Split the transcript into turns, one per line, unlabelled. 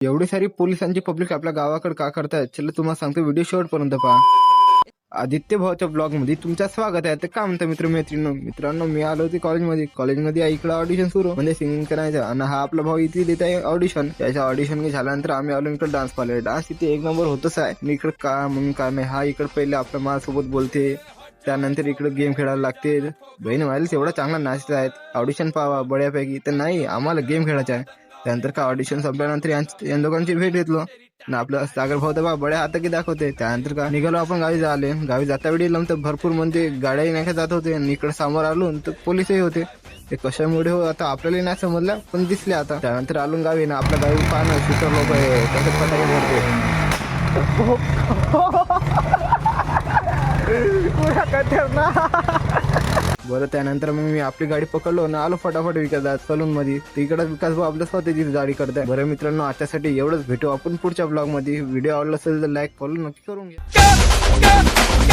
एवढी सारी पोलिसांची पब्लिक आपल्या गावाकडे का करतायत, चला तुम्हाला सांगतो, व्हिडिओ शेवटपर्यंत पहा. आदित्य भाऊच्या ब्लॉग मध्ये तुमचं स्वागत आहे. तर काय म्हणतं मित्रांनो, मी आलो होते कॉलेजमध्ये इकडे ऑडिशन सुरू म्हणजे सिंगिंग करायचं, आणि हा आपला भाऊ इथे देत आहे ऑडिशन. त्याच्या ऑडिशन झाल्यानंतर आम्ही आलो इकडे डान्स पाहिला. डान्स इथे एक नंबर होतच आहे. मी इकडे का म्हणून का नाही, हा इकडे पहिले आपल्या माझ्यासोबत बोलते, त्यानंतर इकडे गेम खेळायला लागते. बहीण व्हायला एवढा चांगला नाचत आहेत, ऑडिशन पाहावा बड्यापैकी. तर नाही, आम्हाला गेम खेळायचा आहे. त्यानंतर का ऑडिशन संपल्यानंतर या दोघांची भेट घेतलो ना. आपलं सागर भाऊ तर बड्या हात की दाखवते. त्यानंतर का निघालो आपण गावी जाता वेळी तर भरपूर म्हणजे गाड्याही नाही जात होते, आणि इकडे समोर आलो तर पोलीसही होते. ते कशामुळे हो आता आपल्याला नाही समजलं, पण दिसले आता. त्यानंतर आलो गावी ना, आपल्या गावी पाहणं शूटर लोक आहे कसं फटाके बरं. त्यानंतर मग मी आपली गाडी पकडलो ना, आलो फटाफट विकास सलून मध्ये. तिकडे विकास भाऊ आपल्या स्वतःची गाडी करताय. बरं मित्रांनो, आजच्यासाठी एवढंच. भेटू आपण पुढच्या ब्लॉग मध्ये. व्हिडिओ आवडला असेल तर लाईक फॉलो नक्की करून घ्या.